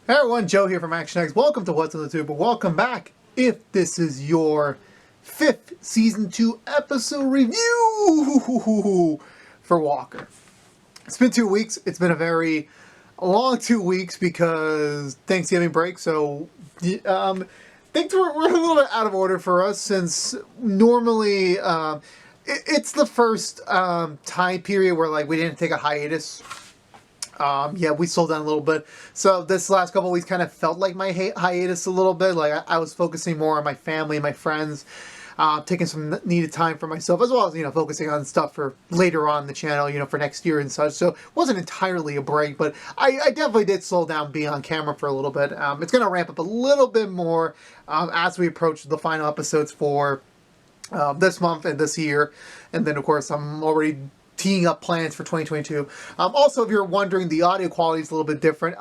Hey everyone, Joe here from ActionX. Welcome to What's on the Tube, but welcome back if this is your 5th Season 2 episode review for Walker. It's been 2 weeks. It's been a long 2 weeks because Thanksgiving break, so things were a little bit out of order for us since normally it's the first time period where we didn't take a hiatus. Yeah, we slowed down a little bit. So this last couple of weeks kind of felt like my hiatus a little bit. I was focusing more on my family and my friends, taking some needed time for myself, as well as, focusing on stuff for later on the channel, for next year and such. So it wasn't entirely a break, but I definitely did slow down being on camera for a little bit. It's going to ramp up a little bit more as we approach the final episodes for this month and this year. And then, of course, I'm already teeing up plans for 2022. Also, if you're wondering, the audio quality is a little bit different.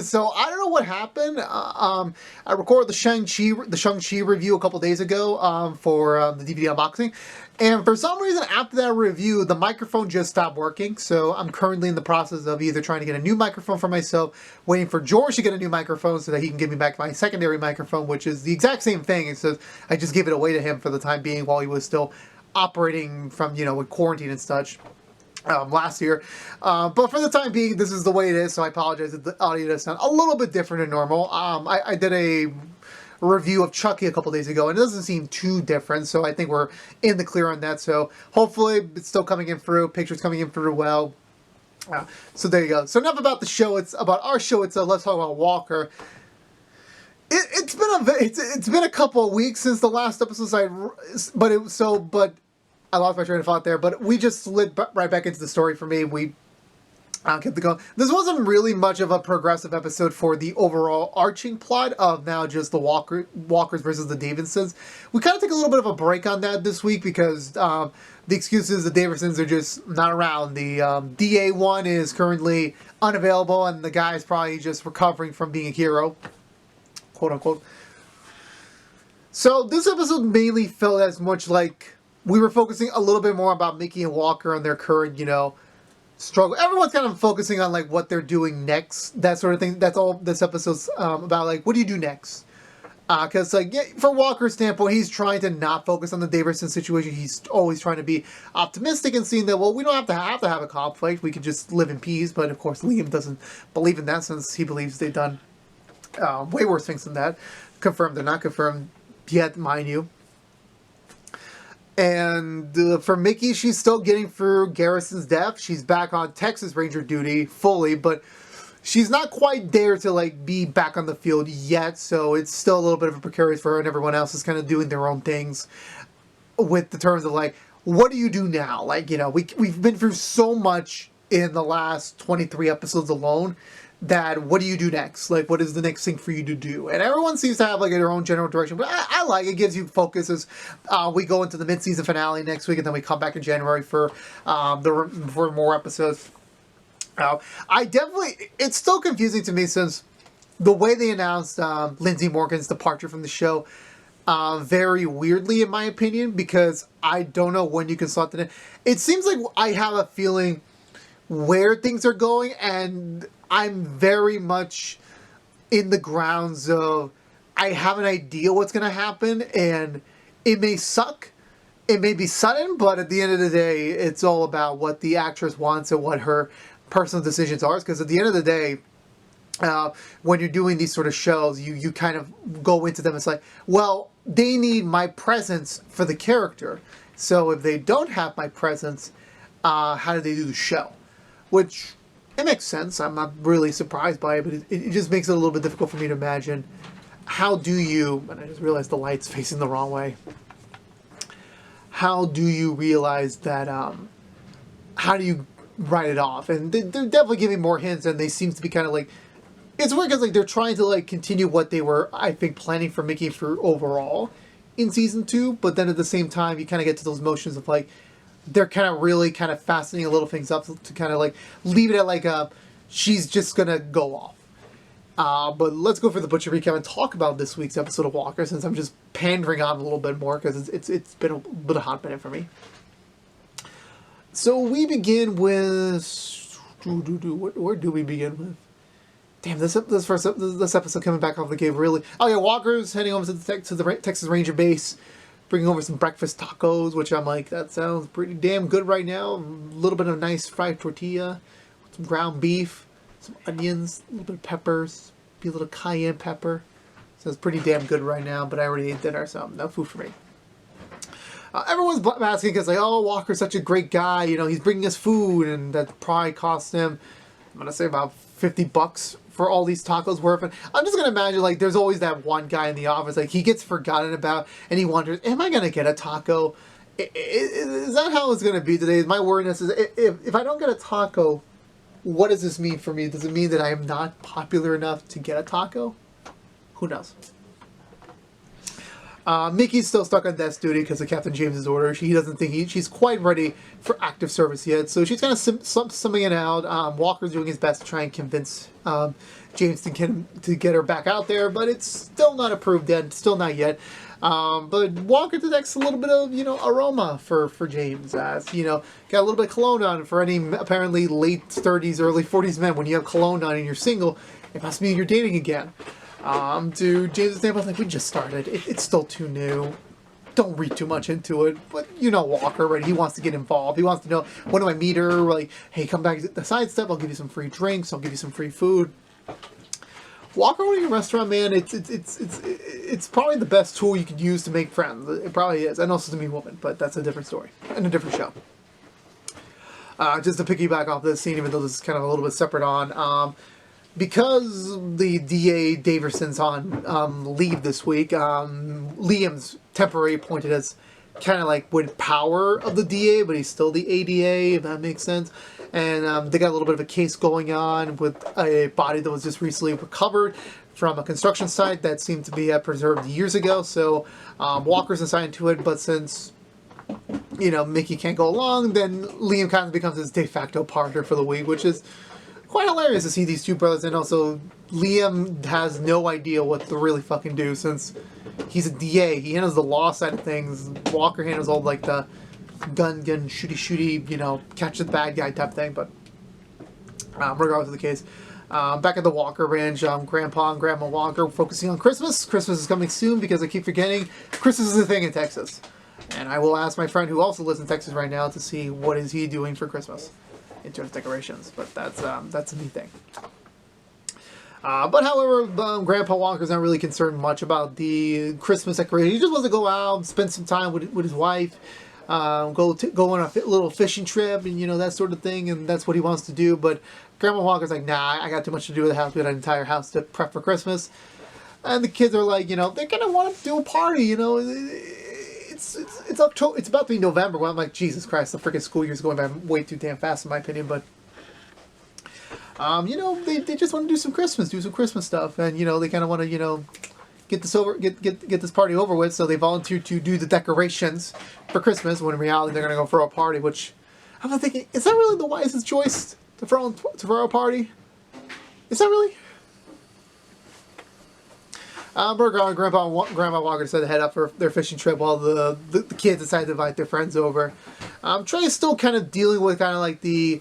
So I don't know what happened. I recorded the Shang-Chi review a couple days ago for the DVD unboxing. And for some reason, after that review, the microphone just stopped working. So I'm currently in the process of either trying to get a new microphone for myself, waiting for George to get a new microphone so that he can give me back my secondary microphone, which is the exact same thing. It's just I just gave it away to him for the time being while he was still operating from, with quarantine and such last year. But for the time being, this is the way it is, so I apologize if the audio does sound a little bit different than normal. I did a review of Chucky a couple days ago, and it doesn't seem too different, so I think we're in the clear on that. So hopefully it's still coming in through, pictures coming in through well. So there you go. So enough about the show. It's about our show. Let's talk about Walker. It's been a couple of weeks since the last episode. But I lost my train of thought there. But we just slid right back into the story for me. We kept it going. This wasn't really much of a progressive episode for the overall arching plot of now just the Walkers versus the Davidsons. We kind of took a little bit of a break on that this week because the excuse is the Davidsons are just not around. The DA1 is currently unavailable, and the guy is probably just recovering from being a hero, quote unquote. So this episode mainly felt as much like we were focusing a little bit more about Mickey and Walker and their current, struggle. Everyone's kind of focusing on what they're doing next, that sort of thing. That's all this episode's about. What do you do next? Because for Walker's standpoint, he's trying to not focus on the Davidson situation. He's always trying to be optimistic and seeing that, well, we don't have to have a conflict. We can just live in peace. But of course, Liam doesn't believe in that since he believes they've done way worse things than that. Confirmed or not confirmed yet, mind you. And for Mickey, she's still getting through Garrison's death. She's back on Texas Ranger duty fully, but she's not quite there to be back on the field yet. So it's still a little bit of a precarious for her, and everyone else is kind of doing their own things with the terms of what do you do now? We've been through so much in the last 23 episodes alone. That what do you do next? What is the next thing for you to do? And everyone seems to have their own general direction, but I like it. Gives you focus as we go into the mid-season finale next week, and then we come back in January for more episodes. It's still confusing to me since the way they announced Lindsay Morgan's departure from the show very weirdly, in my opinion, because I don't know when you can slot that in. It seems like I have a feeling where things are going, and I'm very much in the grounds of I have an idea what's going to happen, and it may suck. It may be sudden, but at the end of the day, it's all about what the actress wants and what her personal decisions are. Because at the end of the day, when you're doing these sort of shows, you kind of go into them. It's well, they need my presence for the character. So if they don't have my presence, how do they do the show? Which, it makes sense. I'm not really surprised by it, but it just makes it a little bit difficult for me to imagine. How do you, and I just realized the light's facing the wrong way. How do you realize that, how do you write it off? And they're definitely giving more hints, and they seem to be kind of it's weird because they're trying to continue what they were, I think, planning for Mickey for overall in season 2, but then at the same time, you kind of get to those motions of they're kind of really kind of fastening a little things up to kind of leave it at she's just gonna go off. But let's go for the butcher recap and talk about this week's episode of Walker, since I'm just pandering on a little bit more because it's been a bit of hot minute for me. So we begin with where do we begin with? Damn, this episode coming back off the game really. Oh yeah, Walker's heading over to the Texas Ranger base, bringing over some breakfast tacos, which I'm like, that sounds pretty damn good right now. A little bit of nice fried tortilla, some ground beef, some onions, a little bit of peppers, be a little cayenne pepper. Sounds pretty damn good right now. But I already ate dinner, so no food for me. Everyone's asking because like, oh, Walker's such a great guy. You know, he's bringing us food, and that probably cost him, I'm gonna say about $50 for all these tacos worth. And I'm just gonna imagine like there's always that one guy in the office like he gets forgotten about, and he wonders, am I gonna get a taco? Is that how it's gonna be today? My worriness is if I don't get a taco, what does this mean for me? Does it mean that I am not popular enough to get a taco? Who knows? Mickey's still stuck on desk duty because of Captain James's order. She doesn't think she's quite ready for active service yet, so she's kind of summing it out. Walker's doing his best to try and convince James to get her back out there, but it's still not approved yet. Still not yet. But Walker detects a little bit of aroma for James. Got a little bit of cologne on. For any apparently late 30s, early 40s men, when you have cologne on and you're single, it must mean you're dating again. To James' name, I was like, we just started. It's still too new. Don't read too much into it. But Walker, right? He wants to get involved. He wants to know, when do I meet her? Like, hey, come back to the sidestep. I'll give you some free drinks. I'll give you some free food. Walker owning a restaurant, man, it's probably the best tool you could use to make friends. It probably is. And also to meet women, but that's a different story and a different show. Just to piggyback off this scene, even though this is kind of a little bit separate on, because the DA Daverson's on leave this week, Liam's temporarily appointed as kind of like with power of the DA, but he's still the ADA, if that makes sense. And they got a little bit of a case going on with a body that was just recently recovered from a construction site that seemed to be preserved years ago. So Walker's assigned to it, but since Mickey can't go along, then Liam kind of becomes his de facto partner for the week, which is quite hilarious to see these two brothers. And also Liam has no idea what to really fucking do since he's a DA. He handles the law side of things. Walker handles all like the gun, shooty, catch the bad guy type thing. But regardless of the case, back at the Walker Ranch, Grandpa and Grandma Walker focusing on Christmas. Christmas is coming soon because I keep forgetting Christmas is a thing in Texas. And I will ask my friend who also lives in Texas right now to see what is he doing for Christmas in terms of decorations. But that's a neat thing. But however, Grandpa Walker's not really concerned much about the Christmas decoration. He just wants to go out, spend some time with his wife, go on a little fishing trip, and that sort of thing. And that's what he wants to do. But Grandma Walker's like, nah, I got too much to do with the house. We got an entire house to prep for Christmas. And the kids are like, they're gonna want to do a party. It's October. It's about to be November. Well, I'm like, Jesus Christ, the freaking school year's going by way too damn fast, in my opinion. But they just want to do some Christmas stuff, and they kind of want to get this party over with. So they volunteered to do the decorations for Christmas. When in reality they're gonna go throw a party. Which I'm thinking, is that really the wisest choice to throw a party? Is that really? Grandma Walker decided to head up for their fishing trip while the kids decided to invite their friends over. Trey is still kind of dealing with kind of like the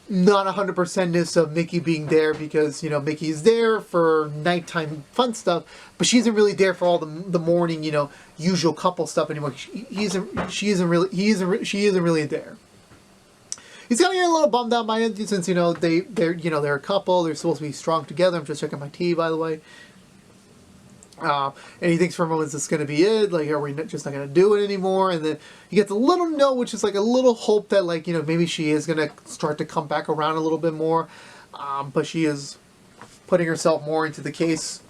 not 100%ness of Mickey being there because, Mickey's there for nighttime fun stuff, but she isn't really there for all the morning, usual couple stuff anymore. She isn't really there. He's kind of getting a little bummed out by it since, they're a couple. They're supposed to be strong together. I'm just checking my tea, by the way. And he thinks for a moment it's going to be it. Like, are we just not going to do it anymore? And then he gets a little note, which is like a little hope that, like, maybe she is going to start to come back around a little bit more. But she is putting herself more into the case.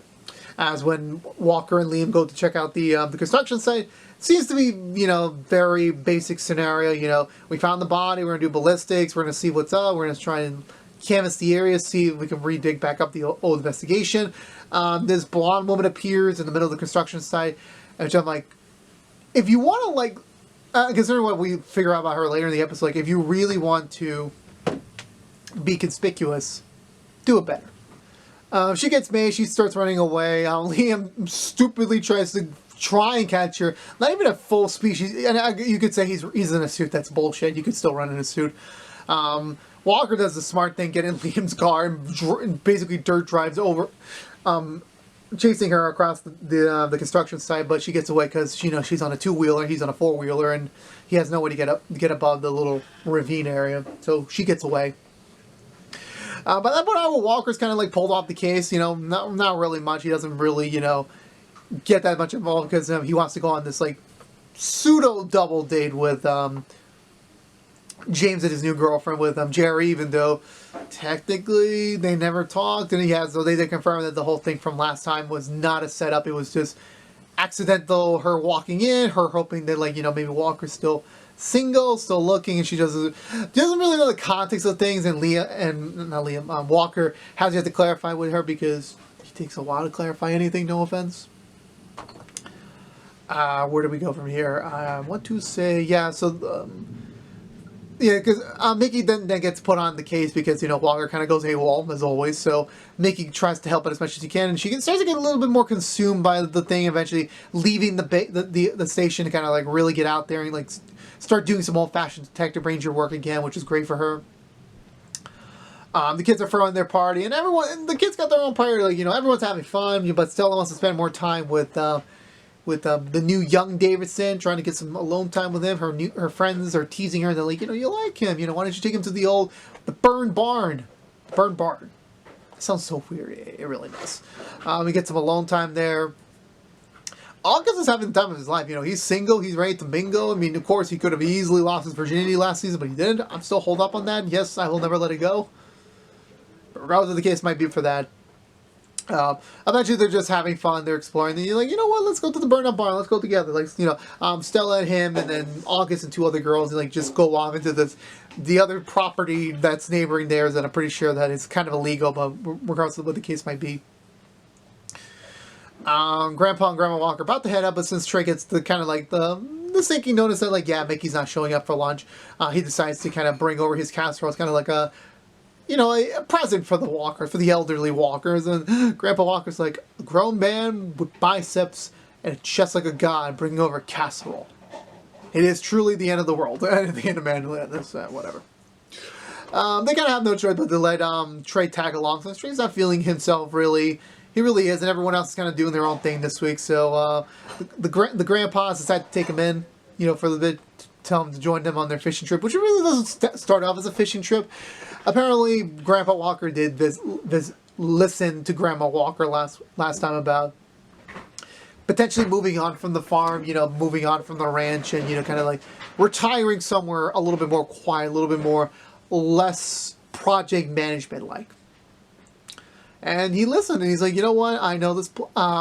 As when Walker and Liam go to check out the construction site, it seems to be, very basic scenario. We found the body. We're going to do ballistics. We're going to see what's up. We're going to try and canvass the area, see if we can dig back up the old investigation. This blonde woman appears in the middle of the construction site, which I'm like, if you want to, like, considering what we figure out about her later in the episode, like, if you really want to be conspicuous, do it better. She gets made, she starts running away. Liam stupidly tries to and catch her, not even at full speed. And you could say he's in a suit, that's bullshit. You could still run in a suit. Walker does the smart thing, get in Liam's car and basically dirt drives over, chasing her across the construction site, but she gets away because she's on a 2-wheeler, he's on a 4-wheeler, and he has no way to get above the little ravine area, so she gets away. By that point, Walker's kind of like pulled off the case, not really much. He doesn't really, get that much involved because he wants to go on this like pseudo double date with James and his new girlfriend with Jerry, even though technically they never talked, and they did confirm that the whole thing from last time was not a setup. It was just accidental, her walking in, her hoping that maybe Walker's still single, still looking, and she doesn't really know the context of things, and Walker has yet to clarify with her because he takes a while to clarify anything, no offense. Where do we go from here? I want to say, because Mickey then gets put on the case because, Walker kind of goes AWOL, as always, so Mickey tries to help it as much as he can, and she starts to get a little bit more consumed by the thing, eventually leaving the station to kind of, really get out there and, start doing some old-fashioned detective ranger work again, which is great for her. The kids are throwing their party, and the kids got their own party, everyone's having fun, but Stella wants to spend more time with the new young Davidson, trying to get some alone time with him. Her friends are teasing her. They're like, you like him. Why don't you take him to the burn barn? Burn barn. It sounds so weird. It really does. We get some alone time there. August is having the time of his life. He's single. He's ready to mingle. I mean, of course, he could have easily lost his virginity last season, but he didn't. I'm still holed up on that. Yes, I will never let it go. But regardless of the case might be for that. Eventually they're just having fun, they're exploring, and you're like, you know what, let's go to the burn-up barn, let's go together, Stella and him, and then August and 2 other girls, and just go off into the other property that's neighboring theirs, and I'm pretty sure that it's kind of illegal, but regardless of what the case might be. Grandpa and Grandma Walker about to head up, but since Trey gets the kind of the sinking notice that Mickey's not showing up for lunch, he decides to kind of bring over his casserole. It's kind of like a present for the elderly Walkers. And Grandpa Walker's like, a grown man with biceps and a chest like a god bringing over a casserole. It is truly the end of the world. The end of Mandalorian. That's whatever. They kind of have no choice but to let Trey tag along. So Trey's not feeling himself really. He really is, and everyone else is kind of doing their own thing this week. So the grandpas decide to take him in, for the bit, tell him to join them on their fishing trip, which really doesn't start off as a fishing trip. Apparently, Grandpa Walker did listen to Grandma Walker last time about potentially moving on from the farm, moving on from the ranch, and kind of retiring somewhere a little bit more quiet, a little bit more less project management like. And he listened, and he's like, you know what? I know this.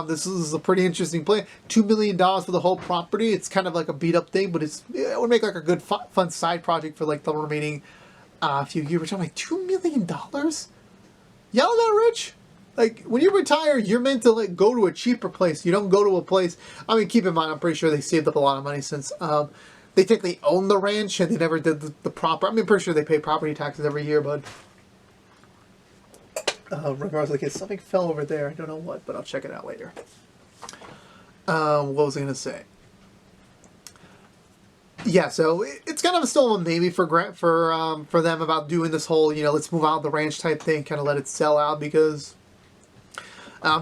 This is a pretty interesting plan. $2 million for the whole property. It's kind of like a beat up thing, but it would make a good fun side project for the remaining few years. Which I'm like, $2 million? Y'all that rich? When you retire, you're meant to go to a cheaper place. You don't go to a place. I mean, keep in mind, I'm pretty sure they saved up a lot of money since they technically own the ranch and they never did the proper. I mean, I'm pretty sure they pay property taxes every year, but. Regardless of the case, something fell over there. I don't know what, but I'll check it out later. What was I going to say? Yeah, so it's kind of still a maybe for them about doing this whole, let's move out of the ranch type thing, kind of let it sell out, because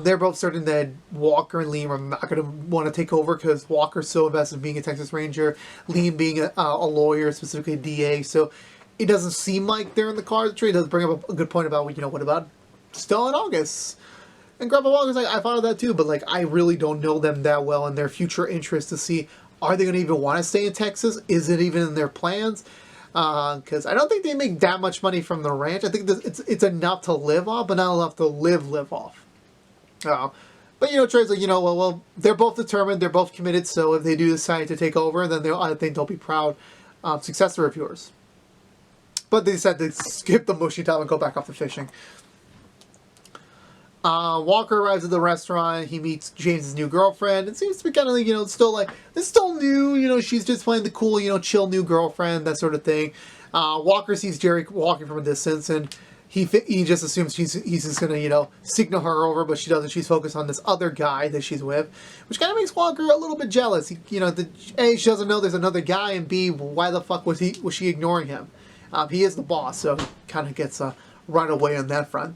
they're both certain that Walker and Liam are not going to want to take over because Walker's so invested in being a Texas Ranger, Liam being a lawyer, specifically a DA, so it doesn't seem like they're in the cards. Trey does bring up a good point about, what about Stella and August? And Grandpa Walker's like, I thought of that too, but I really don't know them that well and their future interests to see, are they going to even want to stay in Texas? Is it even in their plans? Because I don't think they make that much money from the ranch. I think it's enough to live off, but not enough to live off. But Trey's like, well, they're both determined, they're both committed, so if they do decide to take over, then I think they'll be proud successor of yours. But they decided to skip the mushy time and go back off to fishing. Walker arrives at the restaurant. He meets James's new girlfriend. It seems to be kind of, still it's still new. She's just playing the cool, chill new girlfriend, that sort of thing. Walker sees Jerry walking from a distance, and he just assumes he's just gonna, signal her over, but she doesn't. She's focused on this other guy that she's with, which kind of makes Walker a little bit jealous. A, she doesn't know there's another guy, and B, why the fuck was she ignoring him? he is the boss, so he kind of gets a runaway on that front.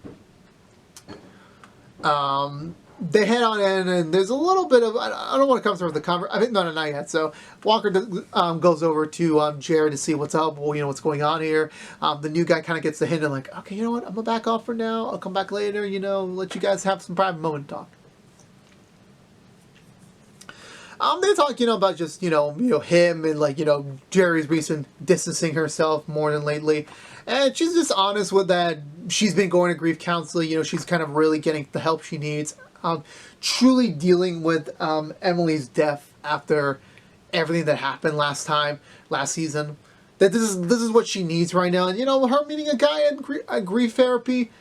They head on in, and there's a little bit of, I don't want to come through the conversation. I think no, not yet. So Walker goes over to Jared to see what's up, well, what's going on here. The new guy kind of gets the hint of like, okay, you know what, I'm gonna back off for now. I'll come back later. Let you guys have some private moment to talk. They talk, about just, him and like, Jerry's recent distancing herself more than lately. And she's just honest with that. She's been going to grief counseling. She's kind of really getting the help she needs. Truly dealing with Emily's death after everything that happened last season. That this is what she needs right now. And, her meeting a guy at grief therapy,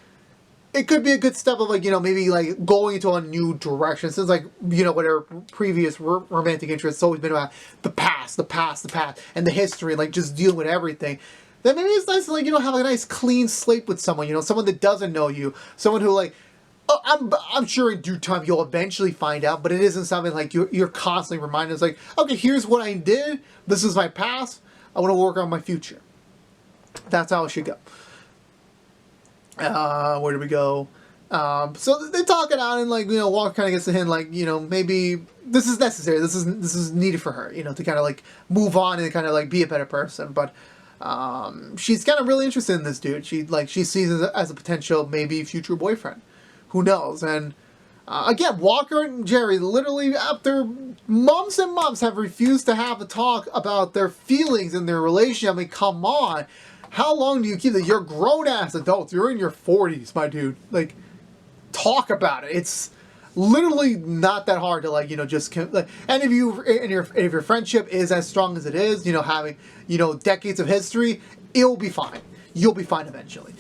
it could be a good step of like, maybe like going into a new direction. Since like, what her previous romantic interests always been about the past, and the history, like just dealing with everything. Then maybe it's nice to like, have a nice clean slate with someone, someone that doesn't know you, someone who like, I'm sure in due time you'll eventually find out, but it isn't something like you're constantly reminded. It's like, okay, here's what I did. This is my past. I want to work on my future. That's how it should go. Where do we go? So they talk it out, and like, Walker kind of gets the hint, like, maybe this is necessary. This is needed for her, to kind of like move on and kind of like be a better person. But she's kind of really interested in this dude. She sees it as a potential maybe future boyfriend. Who knows? And again, Walker and Jerry literally after months and months have refused to have a talk about their feelings and their relationship. I mean, come on. How long do you keep that? You're grown-ass adults. You're in your 40s, my dude. Like, talk about it. It's literally not that hard to like, just like. And if your friendship is as strong as it is, having decades of history, it'll be fine. You'll be fine eventually.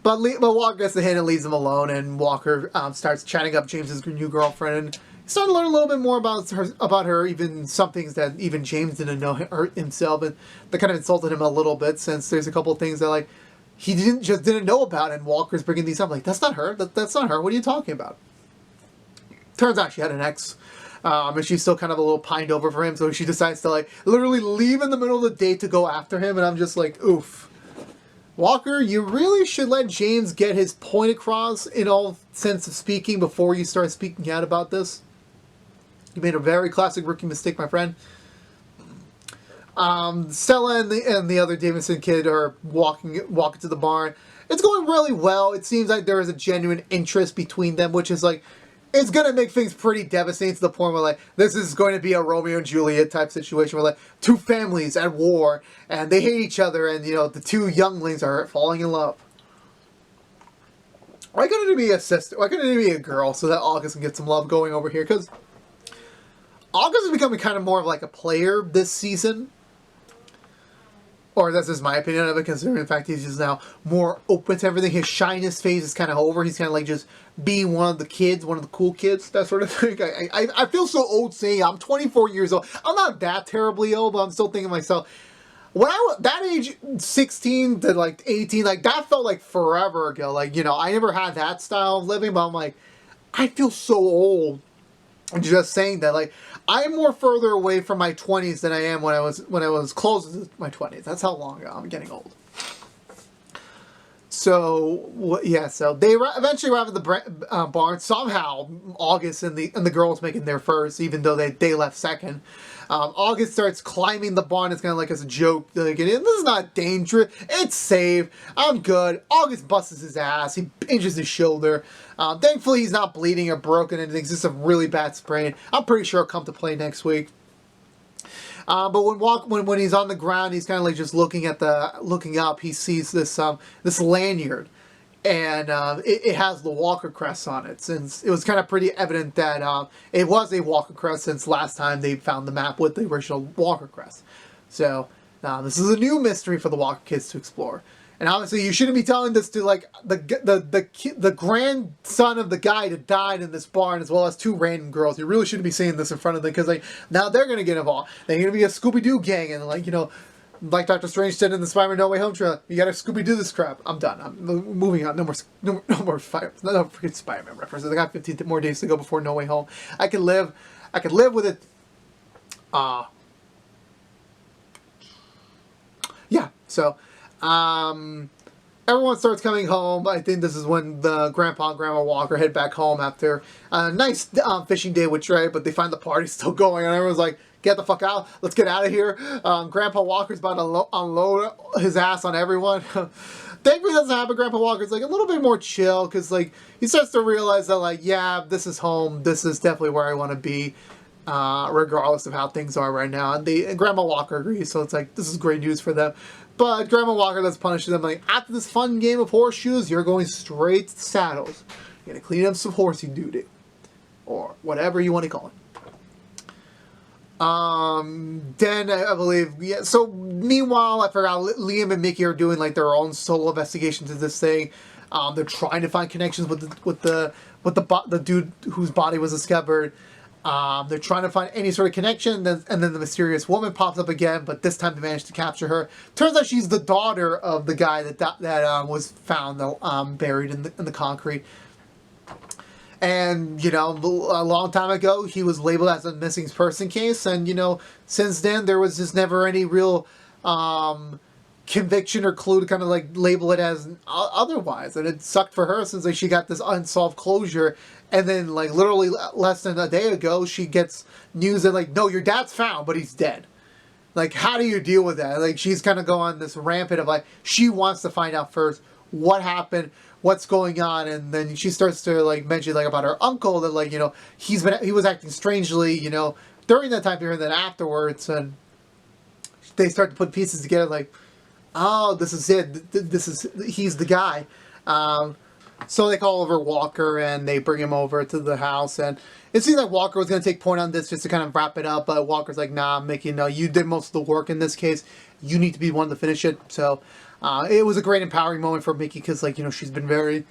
But Walker gets the hint and leaves him alone, and Walker starts chatting up James's new girlfriend, and starting to learn a little bit more about her, even some things that even James didn't know himself, and that kind of insulted him a little bit, since there's a couple of things that like he didn't know about, and Walker's bringing these up like, that's not her, that's not her. What are you talking about? Turns out she had an ex. And she's still kind of a little pined over for him, so she decides to like literally leave in the middle of the day to go after him, and I'm just like, oof. Walker, you really should let James get his point across in all sense of speaking before you start speaking out about this. You made a very classic rookie mistake, my friend. Stella and the other Davidson kid are walking to the barn. It's going really well. It seems like there is a genuine interest between them, which is like, it's going to make things pretty devastating to the point where, like, this is going to be a Romeo and Juliet type situation where, like, two families at war, and they hate each other, and, the two younglings are falling in love. Why couldn't it be a sister? Why couldn't it be a girl so that August can get some love going over here? Because August is becoming kind of more of, like, a player this season. Or that's just my opinion of it, considering the fact he's just now more open to everything. His shyness phase is kind of over. He's kind of like just being one of the kids, one of the cool kids, that sort of thing. I feel so old saying I'm 24 years old. I'm not that terribly old, but I'm still thinking to myself, when I was that age, 16 to like 18, like that felt like forever ago. Like, I never had that style of living, but I'm like, I feel so old. I'm just saying that, like, I'm more further away from my 20s than I am when I was close to my 20s. That's how long ago I'm getting old. So yeah, so they eventually arrive at the barn. Somehow, August and the girls making their first, even though they left second. August starts climbing the barn. It's kind of like as a joke. Like, this is not dangerous. It's safe. I'm good. August busts his ass. He injures his shoulder. Thankfully, he's not bleeding or broken. And it's just a really bad sprain. I'm pretty sure he'll come to play next week. But when he's on the ground, he's kind of like just looking up. He sees this lanyard, and it has the Walker crest on it. Since it was kind of pretty evident that it was a Walker crest since last time they found the map with the original Walker crest. So this is a new mystery for the Walker kids to explore. And obviously, you shouldn't be telling this to like the grandson of the guy that died in this barn, as well as two random girls. You really shouldn't be saying this in front of them, because like now they're gonna get involved. They're gonna be a Scooby-Doo gang, and like like Dr. Strange said in the Spider-Man No Way Home trailer, you gotta Scooby-Doo this crap. I'm done. I'm moving on. No more freaking Spider-Man references. I got 15 more days to go before No Way Home. I could live with it. So, everyone starts coming home. I think this is when the grandpa and grandma Walker head back home after a nice fishing day with Trey, but they find the party still going, and everyone's like, get the fuck out. Let's get out of here. Grandpa Walker's about to unload his ass on everyone. Thankfully, it doesn't happen. Grandpa Walker's like a little bit more chill because like he starts to realize that like, yeah, this is home. This is definitely where I want to be, regardless of how things are right now. And Grandma Walker agrees, so it's like this is great news for them. But Grandma Walker does punish them like, after this fun game of horseshoes, you're going straight to the saddles. You're gonna clean up some horsey duty, or whatever you want to call it. Then I believe, yeah. So meanwhile, I forgot Liam and Mickey are doing like their own solo investigations of this thing. They're trying to find connections with the dude whose body was discovered. They're trying to find any sort of connection, and then the mysterious woman pops up again. But this time they managed to capture her. Turns out she's the daughter of the guy that was found buried in the concrete. And, you know, a long time ago, he was labeled as a missing person case. And, you know, since then, there was just never any real conviction or clue to kind of, like, label it as otherwise. And it sucked for her since, like, she got this unsolved closure. And then, like, literally less than a day ago, she gets news that, like, no, your dad's found, but he's dead. Like, how do you deal with that? Like, she's kind of going on this rampant of, like, she wants to find out first what happened, what's going on, and then she starts to like mention like about her uncle that like, you know, he was acting strangely, you know, during that time period and then afterwards, and they start to put pieces together like, oh, this is it, he's the guy. So they call over Walker and they bring him over to the house, and it seems like Walker was going to take point on this just to kind of wrap it up, but Walker's like, nah, Mickey, no, you did most of the work in this case, you need to be one to finish it. So it was a great empowering moment for Mickey because, like, you know, she's been very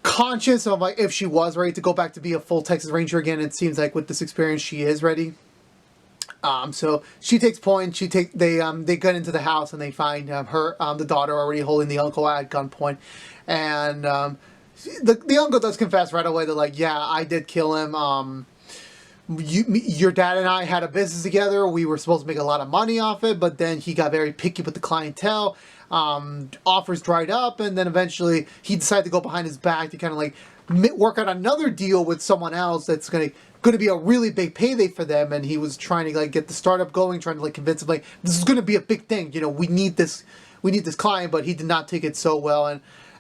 conscious of, like, if she was ready to go back to be a full Texas Ranger again, it seems like with this experience she is ready. So she takes point. They get into the house and they find the daughter already holding the uncle at gunpoint, and the uncle does confess right away that like, yeah, I did kill him. Your dad and I had a business together. We were supposed to make a lot of money off it, but then he got very picky with the clientele. Offers dried up, and then eventually he decided to go behind his back to kind of like work out another deal with someone else that's going to be a really big payday for them. And he was trying to like get the startup going, trying to like convince him like this is going to be a big thing. You know, we need this client, but he did not take it so well, and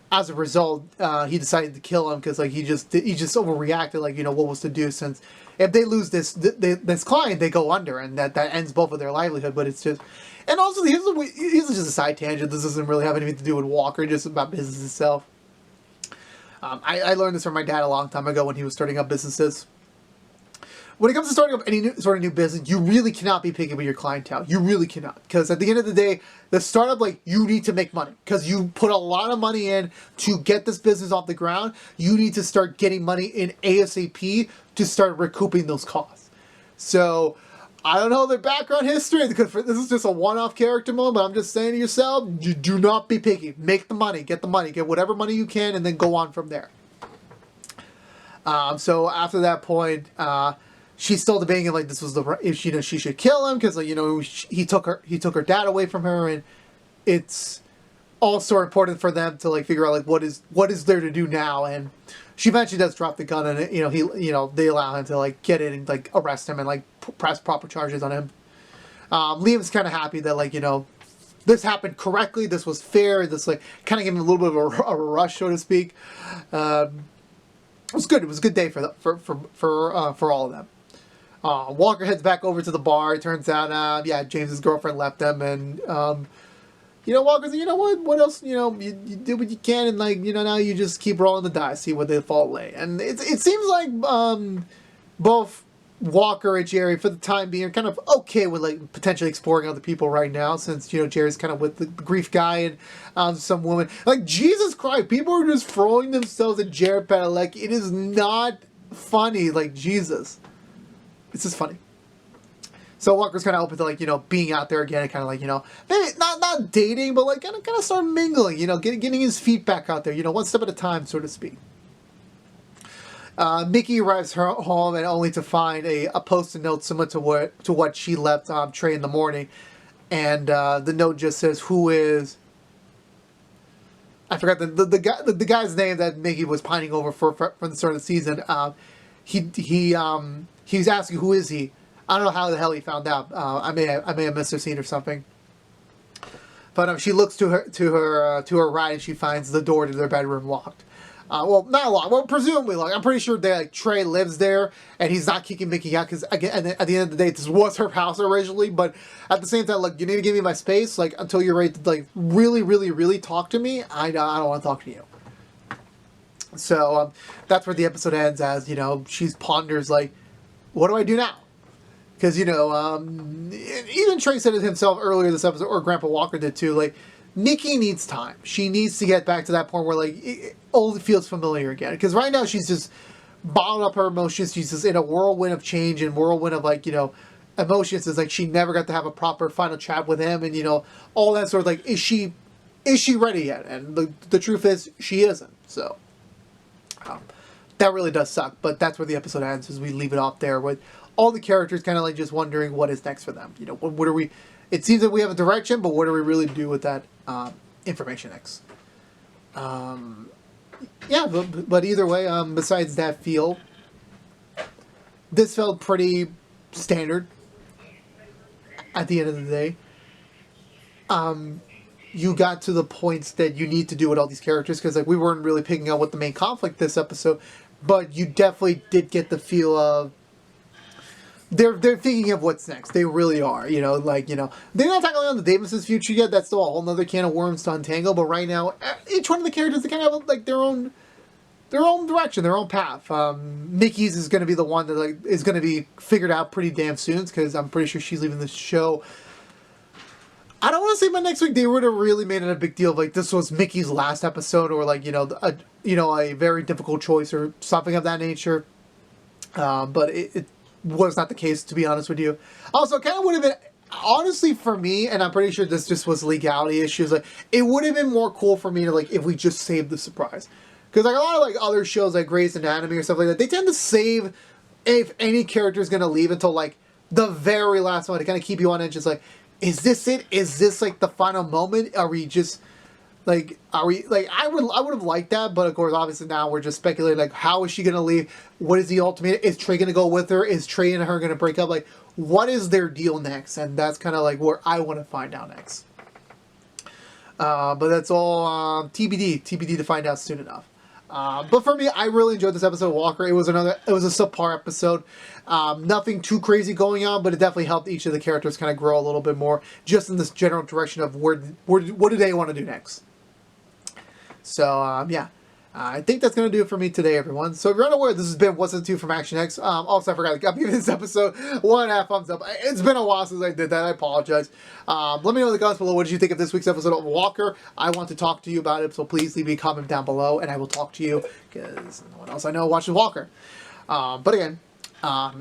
as a result, he decided to kill him because like he just overreacted. Like, you know, what was to do, since if they lose this client, they go under, and that ends both of their livelihood. But it's just, and also here's just a side tangent. This doesn't really have anything to do with Walker, just about business itself. I learned this from my dad a long time ago when he was starting up businesses. When it comes to starting up any sort of new business, you really cannot be picky with your clientele. You really cannot. Because at the end of the day, the startup, like, you need to make money. Because you put a lot of money in to get this business off the ground. You need to start getting money in ASAP to start recouping those costs. So, I don't know their background history, because this is just a one-off character moment, but I'm just saying to yourself, you do not be picky. Make the money, get whatever money you can, and then go on from there. So after that point, she's still debating like this was if she should kill him because, like, you know, he took her dad away from her, and it's also important for them to like figure out like what is there to do now. And she eventually does drop the gun, and they allow him to like get in and like arrest him and like press proper charges on him. Liam's kind of happy that, like, you know, this happened correctly, this was fair, this like kind of gave him a little bit of a rush, so to speak. It was good. It was a good day for all of them. Walker heads back over to the bar. It turns out, James's girlfriend left them, and Walker's like, you know what else, you do what you can, and like, now you just keep rolling the dice, see what they fall lay. And it seems like both Walker and Jerry, for the time being, are kind of okay with like potentially exploring other people right now, since Jerry's kind of with the grief guy and some woman. Like, Jesus Christ, people are just throwing themselves at Jared Padalecki. It is not funny. Like, Jesus, it's just funny. So Walker's kind of open to like being out there again and kind of like maybe not dating, but like kind of start mingling. Getting his feet back out there. One step at a time, so to speak. Mickey arrives home and only to find a post-it note similar to what she left Trey in the morning. and the note just says, "Who is?" I forgot the guy's name that Mickey was pining over from the start of the season. He was asking, "Who is he?" I don't know how the hell he found out. I may have missed a scene or something. But she looks to her right, and she finds the door to their bedroom locked. Well, not locked. Well, presumably locked. I'm pretty sure that Trey lives there, and he's not kicking Mickey out because, again, at the end of the day, this was her house originally. But at the same time, look, you need to give me my space, like, until you're ready to, like, really, really, really talk to me. I don't want to talk to you. So that's where the episode ends. As she ponders, like, what do I do now? Because, even Trey said it himself earlier this episode, or Grandpa Walker did too, like, Nikki needs time. She needs to get back to that point where, like, it all feels familiar again. Because right now she's just bottled up her emotions. She's just in a whirlwind of change and whirlwind of, like, emotions. It's like she never got to have a proper final chat with him and, all that sort of, like, is she ready yet? And the truth is, she isn't. So, that really does suck. But that's where the episode ends, as we leave it off there with all the characters kind of like just wondering what is next for them. What are we... It seems that we have a direction, but what do we really do with that information next? Yeah, but either way, besides that feel, this felt pretty standard at the end of the day. You got to the points that you need to do with all these characters, because like we weren't really picking out what the main conflict this episode, but you definitely did get the feel of they're thinking of what's next. They really are. They're not tackling on the Davis's future yet. That's still a whole nother can of worms to untangle. But right now, each one of the characters, they kind of have like their own direction, their own path. Mickey's is going to be the one that like is going to be figured out pretty damn soon, because I'm pretty sure she's leaving the show. I don't want to say by next week. They would have really made it a big deal. Like this was Mickey's last episode, or like a very difficult choice or something of that nature. But it was not the case, to be honest with you. Also, it kind of would have been, honestly, for me, and I'm pretty sure this just was legality issues, like, it would have been more cool for me to, like, if we just saved the surprise. Because, like, a lot of, like, other shows, like Grey's Anatomy or stuff like that, they tend to save if any character is going to leave until, like, the very last one to kind of keep you on edge. It's like, is this it? Is this, like, the final moment? Are we just... Like, I would have liked that, but of course, obviously now we're just speculating, like, how is she going to leave? What is the ultimate? Is Trey going to go with her? Is Trey and her going to break up? Like, what is their deal next? And that's kind of like where I want to find out next. But that's all TBD to find out soon enough. But for me, I really enjoyed this episode of Walker. It was a subpar episode. Nothing too crazy going on, but it definitely helped each of the characters kind of grow a little bit more, just in this general direction of what do they want to do next. So, yeah. I think that's going to do it for me today, everyone. So, if you're unaware, this has been What's in 2 from ActionX. Also, I forgot to give this episode 1.5 thumbs up. It's been a while since I did that. I apologize. Let me know in the comments below, what did you think of this week's episode of Walker? I want to talk to you about it, so please leave me a comment down below, and I will talk to you, because no one else I know watches Walker. But again,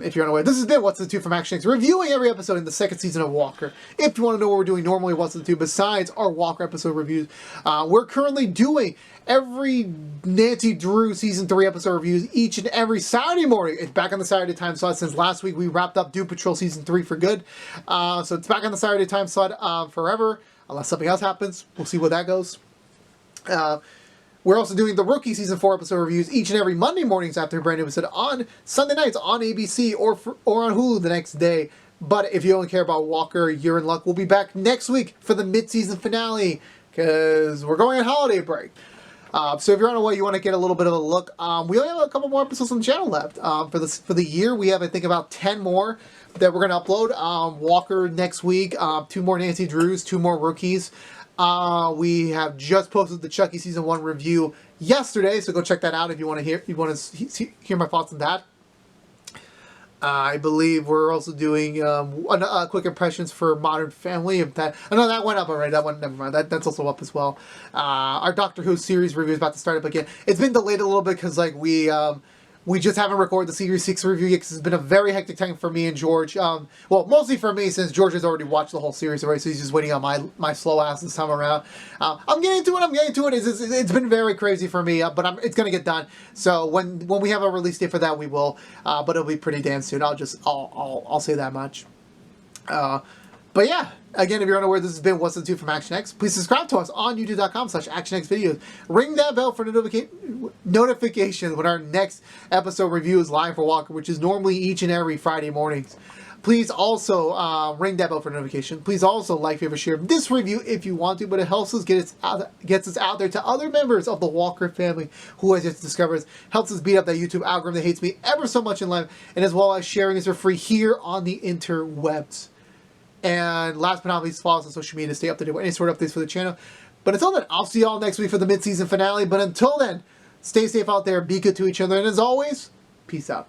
if you're unaware, this has been What's in 2 from ActionX, reviewing every episode in the second season of Walker. If you want to know what we're doing normally, What's in 2, besides our Walker episode reviews, we're currently doing every Nancy Drew season 3 episode reviews each and every Saturday morning. It's back on the Saturday time slot. Since last week we wrapped up Doom Patrol season 3 for good, so it's back on the Saturday time slot forever, unless something else happens. We'll see where that goes. We're also doing the Rookie Season 4 episode reviews each and every Monday mornings after a brand new episode on Sunday nights on ABC or on Hulu the next day. But if you don't care about Walker, you're in luck. We'll be back next week for the mid-season finale, because we're going on holiday break. So if you're on a way, you want to get a little bit of a look. We only have a couple more episodes on the channel left. For the year, we have, I think, about 10 more that we're going to upload. Walker next week, 2 more Nancy Drews, 2 more Rookies. We have just posted the Chucky Season 1 review yesterday, so go check that out if you want to hear my thoughts on that. I believe we're also doing quick impressions for Modern Family. That went up already. That one, never mind. That's also up as well. Our Doctor Who series review is about to start up again. It's been delayed a little bit because like we just haven't recorded the Series 6 review yet, because it's been a very hectic time for me and George. Well, mostly for me, since George has already watched the whole series already, so he's just waiting on my slow ass this time around. I'm getting to it. It's been very crazy for me, but it's going to get done. So when we have a release date for that, we will. But it'll be pretty damn soon. I'll say that much. But But yeah, again, if you're unaware, this has been What's in the Tube from ActionX. Please subscribe to us on youtube.com/ActionX videos. Ring that bell for notification when our next episode review is live for Walker, which is normally each and every Friday mornings. Please also ring that bell for notification. Please also like, favorite, share this review if you want to, but it helps us gets us out there to other members of the Walker family who has just discovered us, helps us beat up that YouTube algorithm that hates me ever so much in life, and as well as sharing us for free here on the interwebs. And last but not least, follow us on social media to stay up to date with any sort of updates for the channel. But until then, I'll see y'all next week for the mid-season finale. But until then, stay safe out there, be good to each other, and as always, peace out.